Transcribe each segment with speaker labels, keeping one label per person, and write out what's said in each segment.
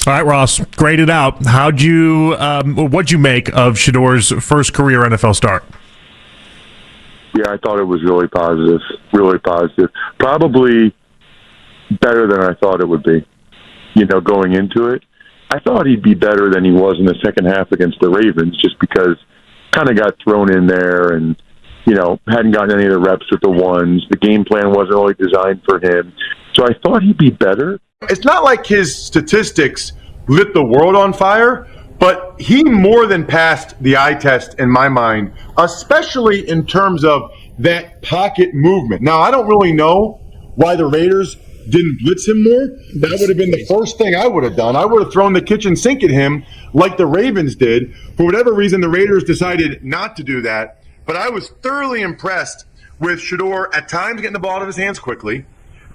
Speaker 1: All right, Ross, grade it out. What'd you make of Shedeur's first career NFL start?
Speaker 2: Yeah, I thought it was really positive. Really positive. Probably better than I thought it would be, going into it. I thought he'd be better than he was in the second half against the Ravens just because kind of got thrown in there and, hadn't gotten any of the reps with the ones. The game plan wasn't really designed for him. So I thought he'd be better.
Speaker 3: It's not like his statistics lit the world on fire, but he more than passed the eye test in my mind, especially in terms of that pocket movement. Now, I don't really know why the Raiders didn't blitz him more. That would have been the first thing I would have done. I would have thrown the kitchen sink at him like the Ravens did. For whatever reason, the Raiders decided not to do that. But I was thoroughly impressed with Shedeur at times getting the ball out of his hands quickly,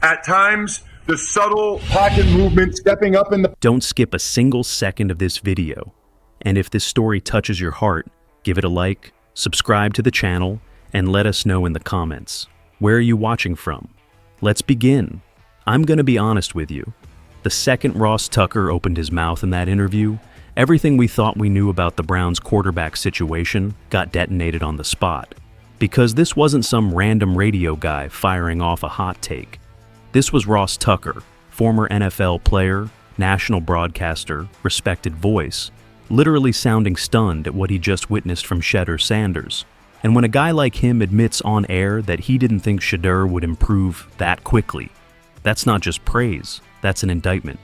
Speaker 3: at times the subtle pocket movement, stepping up in the...
Speaker 4: Don't skip a single second of this video. And if this story touches your heart, give it a like, subscribe to the channel, and let us know in the comments. Where are you watching from? Let's begin. I'm going to be honest with you. The second Ross Tucker opened his mouth in that interview, everything we thought we knew about the Browns' quarterback situation got detonated on the spot. Because this wasn't some random radio guy firing off a hot take. This was Ross Tucker, former NFL player, national broadcaster, respected voice, literally sounding stunned at what he just witnessed from Shedeur Sanders. And when a guy like him admits on air that he didn't think Shedeur would improve that quickly, that's not just praise, that's an indictment.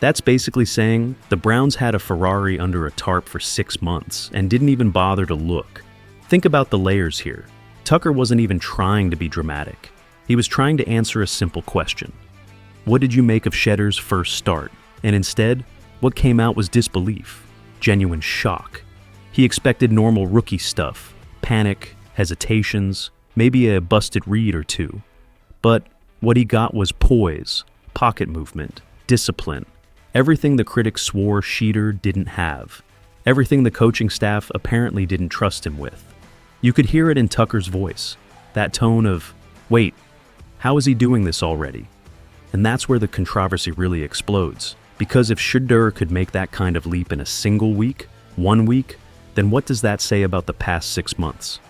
Speaker 4: That's basically saying the Browns had a Ferrari under a tarp for 6 months and didn't even bother to look. Think about the layers here. Tucker wasn't even trying to be dramatic. He was trying to answer a simple question. What did you make of Shedeur's first start? And instead, what came out was disbelief, genuine shock. He expected normal rookie stuff, panic, hesitations, maybe a busted read or two. But what he got was poise, pocket movement, discipline, everything the critics swore Shedeur didn't have, everything the coaching staff apparently didn't trust him with. You could hear it in Tucker's voice, that tone of, wait, how is he doing this already? And that's where the controversy really explodes. Because if Shedeur could make that kind of leap in a single week, 1 week, then what does that say about the past 6 months?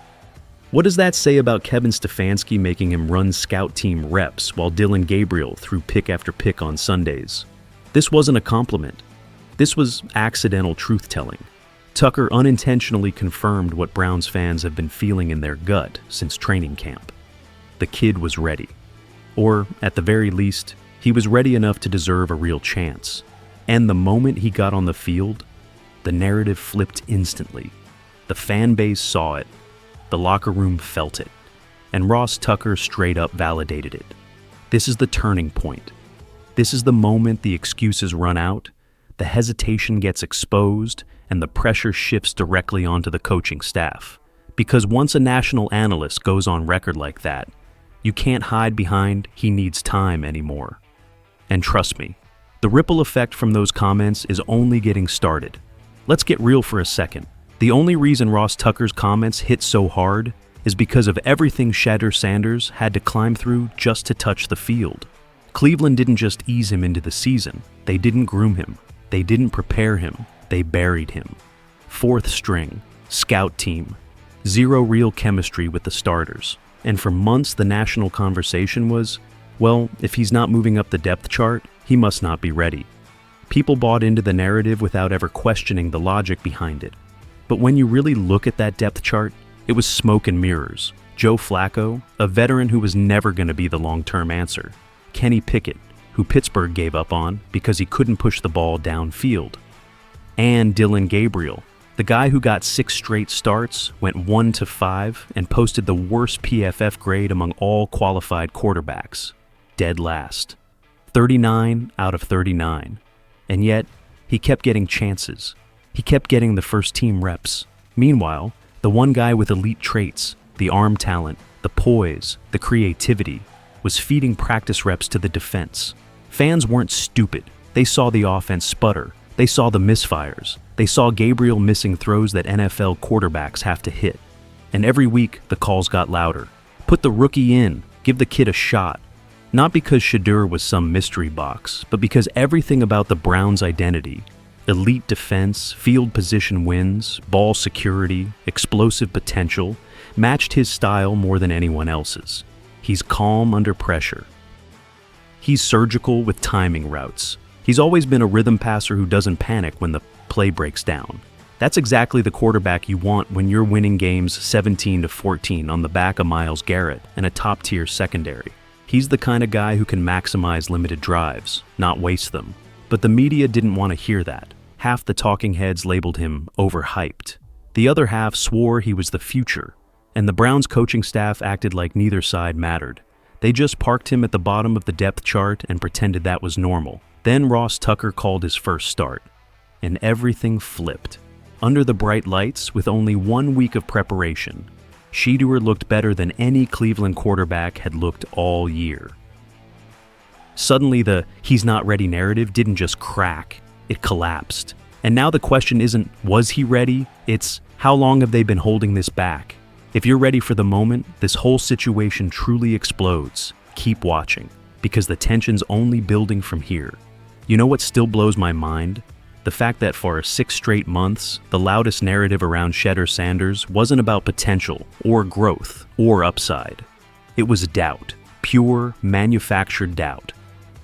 Speaker 4: What does that say about Kevin Stefanski making him run scout team reps while Dillon Gabriel threw pick after pick on Sundays? This wasn't a compliment. This was accidental truth-telling. Tucker unintentionally confirmed what Browns fans have been feeling in their gut since training camp. The kid was ready. Or, at the very least, he was ready enough to deserve a real chance. And the moment he got on the field, the narrative flipped instantly. The fan base saw it. The locker room felt it. And Ross Tucker straight up validated it. This is the turning point. This is the moment the excuses run out, the hesitation gets exposed, and the pressure shifts directly onto the coaching staff. Because once a national analyst goes on record like that, you can't hide behind "he needs time" anymore. And trust me, the ripple effect from those comments is only getting started. Let's get real for a second. The only reason Ross Tucker's comments hit so hard is because of everything Shedeur Sanders had to climb through just to touch the field. Cleveland didn't just ease him into the season. They didn't groom him. They didn't prepare him. They buried him. 4th string, scout team, zero real chemistry with the starters. And for months the national conversation was, well, if he's not moving up the depth chart, he must not be ready. People bought into the narrative without ever questioning the logic behind it. But when you really look at that depth chart, it was smoke and mirrors. Joe Flacco, a veteran who was never going to be the long-term answer. Kenny Pickett, who Pittsburgh gave up on because he couldn't push the ball downfield. And Dillon Gabriel, the guy who got 6 straight starts, went 1-5, and posted the worst PFF grade among all qualified quarterbacks. Dead last. 39 out of 39. And yet, he kept getting chances. He kept getting the first team reps. Meanwhile, the one guy with elite traits, the arm talent, the poise, the creativity, was feeding practice reps to the defense. Fans weren't stupid. They saw the offense sputter. They saw the misfires. They saw Gabriel missing throws that NFL quarterbacks have to hit. And every week, the calls got louder. Put the rookie in. Give the kid a shot. Not because Shedeur was some mystery box, but because everything about the Browns' identity, elite defense, field position wins, ball security, explosive potential, matched his style more than anyone else's. He's calm under pressure. He's surgical with timing routes. He's always been a rhythm passer who doesn't panic when the play breaks down. That's exactly the quarterback you want when you're winning games 17-14 on the back of Myles Garrett and a top-tier secondary. He's the kind of guy who can maximize limited drives, not waste them. But the media didn't want to hear that. Half the talking heads labeled him overhyped. The other half swore he was the future. And the Browns coaching staff acted like neither side mattered. They just parked him at the bottom of the depth chart and pretended that was normal. Then Ross Tucker called his first start. And everything flipped. Under the bright lights, with only 1 week of preparation, Shedeur looked better than any Cleveland quarterback had looked all year. Suddenly the "he's not ready" narrative didn't just crack, it collapsed. And now the question isn't, was he ready? It's, how long have they been holding this back? If you're ready for the moment, this whole situation truly explodes. Keep watching, because the tension's only building from here. You know what still blows my mind? The fact that for 6 straight months, the loudest narrative around Shedeur Sanders wasn't about potential, or growth, or upside. It was doubt. Pure, manufactured doubt.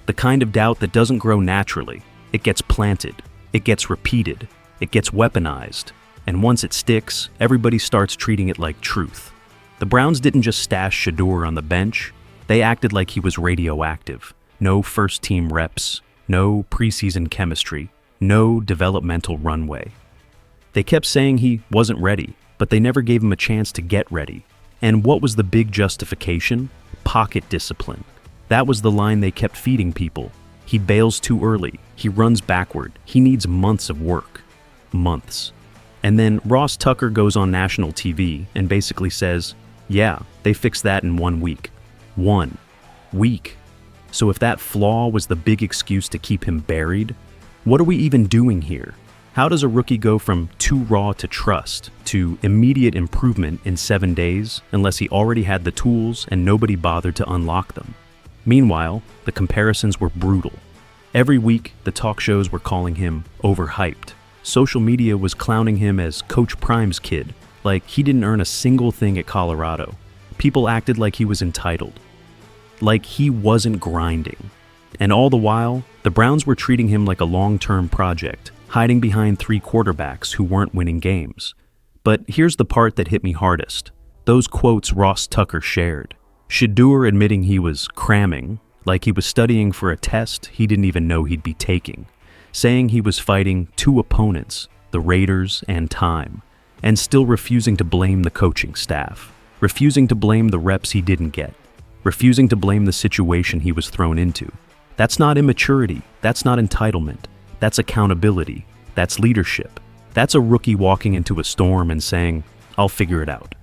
Speaker 4: The kind of doubt that doesn't grow naturally. It gets planted. It gets repeated. It gets weaponized. And once it sticks, everybody starts treating it like truth. The Browns didn't just stash Shedeur on the bench. They acted like he was radioactive. No first-team reps. No preseason chemistry. No developmental runway. They kept saying he wasn't ready, but they never gave him a chance to get ready. And what was the big justification? Pocket discipline. That was the line they kept feeding people. He bails too early. He runs backward. He needs months of work. Months. And then Ross Tucker goes on national TV and basically says, yeah, they fixed that in 1 week. 1 week. So if that flaw was the big excuse to keep him buried, what are we even doing here? How does a rookie go from too raw to trust to immediate improvement in 7 days unless he already had the tools and nobody bothered to unlock them? Meanwhile, the comparisons were brutal. Every week, the talk shows were calling him overhyped. Social media was clowning him as Coach Prime's kid, like he didn't earn a single thing at Colorado. People acted like he was entitled. Like he wasn't grinding. And all the while, the Browns were treating him like a long-term project, hiding behind 3 quarterbacks who weren't winning games. But here's the part that hit me hardest. Those quotes Ross Tucker shared. Shedeur admitting he was cramming, like he was studying for a test he didn't even know he'd be taking. Saying he was fighting 2 opponents, the Raiders and time, and still refusing to blame the coaching staff. Refusing to blame the reps he didn't get. Refusing to blame the situation he was thrown into. That's not immaturity. That's not entitlement. That's accountability. That's leadership. That's a rookie walking into a storm and saying, I'll figure it out.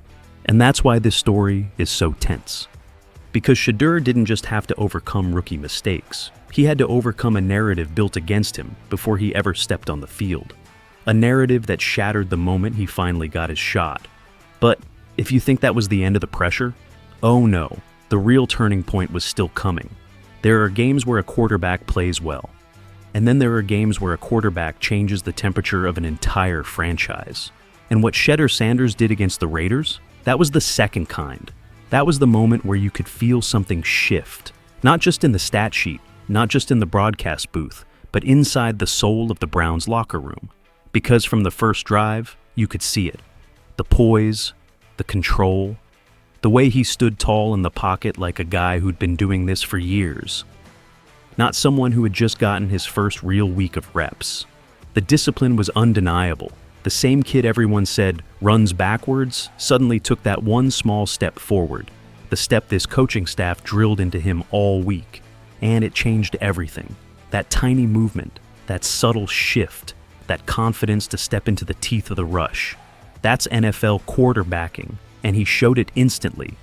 Speaker 4: And that's why this story is so tense. Because Shedeur didn't just have to overcome rookie mistakes. He had to overcome a narrative built against him before he ever stepped on the field. A narrative that shattered the moment he finally got his shot. But if you think that was the end of the pressure, oh no, the real turning point was still coming. There are games where a quarterback plays well. And then there are games where a quarterback changes the temperature of an entire franchise. And what Shedeur Sanders did against the Raiders, that was the second kind. That was the moment where you could feel something shift. Not just in the stat sheet, not just in the broadcast booth, but inside the soul of the Browns locker room. Because from the first drive, you could see it. The poise, the control, the way he stood tall in the pocket like a guy who'd been doing this for years. Not someone who had just gotten his first real week of reps. The discipline was undeniable. The same kid everyone said runs backwards suddenly took that one small step forward. The step this coaching staff drilled into him all week. And it changed everything. That tiny movement, that subtle shift, that confidence to step into the teeth of the rush. That's NFL quarterbacking, and he showed it instantly.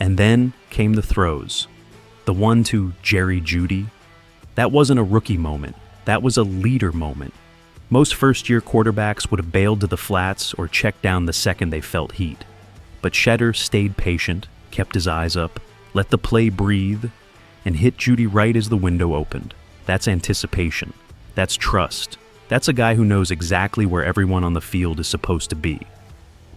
Speaker 4: And then came the throws. The one to Jerry Jeudy. That wasn't a rookie moment. That was a leader moment. Most first-year quarterbacks would have bailed to the flats or checked down the second they felt heat. But Shedeur stayed patient, kept his eyes up, let the play breathe, and hit Judy right as the window opened. That's anticipation. That's trust. That's a guy who knows exactly where everyone on the field is supposed to be.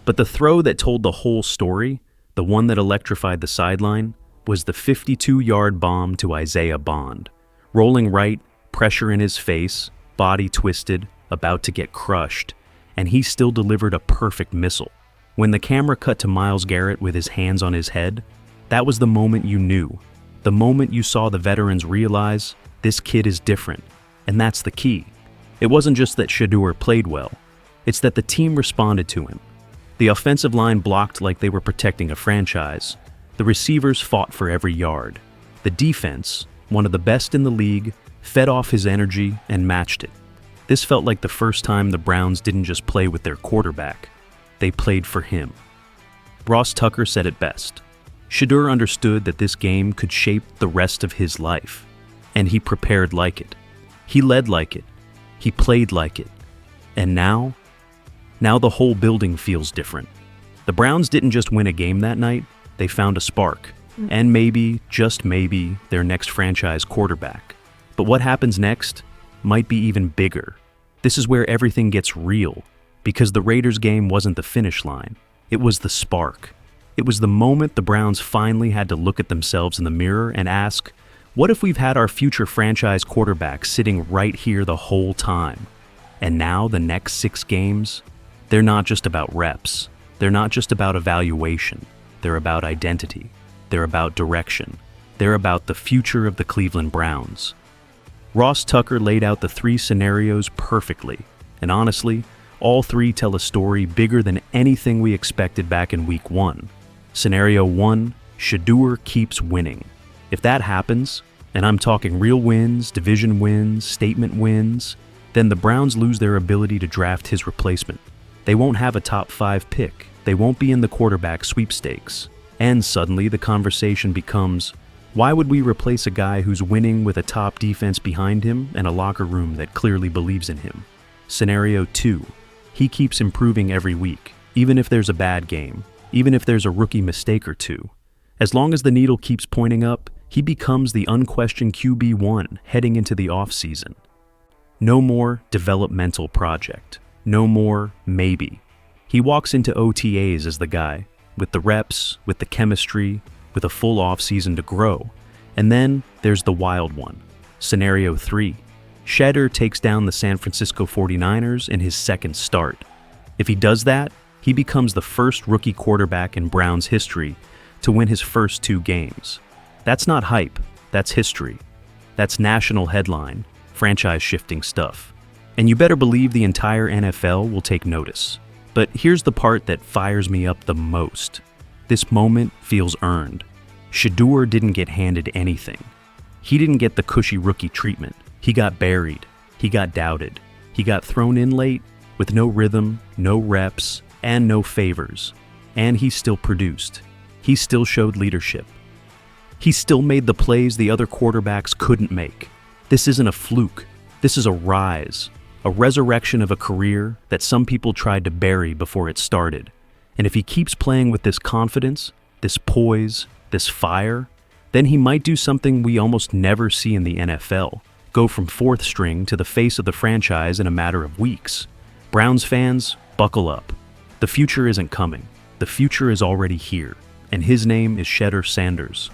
Speaker 4: But the throw that told the whole story, the one that electrified the sideline, was the 52-yard bomb to Isaiah Bond. Rolling right, pressure in his face, body twisted, about to get crushed, and he still delivered a perfect missile. When the camera cut to Myles Garrett with his hands on his head, that was the moment you knew. The moment you saw the veterans realize, this kid is different, and that's the key. It wasn't just that Shedeur played well, it's that the team responded to him. The offensive line blocked like they were protecting a franchise. The receivers fought for every yard. The defense, one of the best in the league, fed off his energy and matched it. This felt like the first time the Browns didn't just play with their quarterback, they played for him. Ross Tucker said it best. Shedeur understood that this game could shape the rest of his life, and he prepared like it. He led like it. He played like it. And now the whole building feels different. The Browns didn't just win a game that night, they found a spark. And maybe, just maybe, their next franchise quarterback. But what happens next might be even bigger. This is where everything gets real, because the Raiders game wasn't the finish line. It was the spark. It was the moment the Browns finally had to look at themselves in the mirror and ask, what if we've had our future franchise quarterback sitting right here the whole time? And now the next 6 games, they're not just about reps. They're not just about evaluation. They're about identity. They're about direction. They're about the future of the Cleveland Browns. Ross Tucker laid out the 3 scenarios perfectly, and honestly, all 3 tell a story bigger than anything we expected back in Week 1. Scenario 1, Shedeur keeps winning. If that happens, and I'm talking real wins, division wins, statement wins, then the Browns lose their ability to draft his replacement. They won't have a top 5 pick. They won't be in the quarterback sweepstakes. And suddenly the conversation becomes, why would we replace a guy who's winning with a top defense behind him and a locker room that clearly believes in him? Scenario 2, he keeps improving every week, even if there's a bad game, even if there's a rookie mistake or two. As long as the needle keeps pointing up, he becomes the unquestioned QB1 heading into the offseason. No more developmental project. No more maybe. He walks into OTAs as the guy, with the reps, with the chemistry, with a full offseason to grow. And then there's the wild one. Scenario 3. Shedeur takes down the San Francisco 49ers in his second start. If he does that, he becomes the first rookie quarterback in Browns history to win his first 2 games. That's not hype, that's history. That's national headline, franchise-shifting stuff. And you better believe the entire NFL will take notice. But here's the part that fires me up the most. This moment feels earned. Shedeur didn't get handed anything. He didn't get the cushy rookie treatment. He got buried. He got doubted. He got thrown in late with no rhythm, no reps, and no favors. And he still produced. He still showed leadership. He still made the plays the other quarterbacks couldn't make. This isn't a fluke. This is a rise, a resurrection of a career that some people tried to bury before it started. And if he keeps playing with this confidence, this poise, this fire, then he might do something we almost never see in the NFL, go from 4th string to the face of the franchise in a matter of weeks. Browns fans, buckle up. The future isn't coming. The future is already here, and his name is Shedeur Sanders.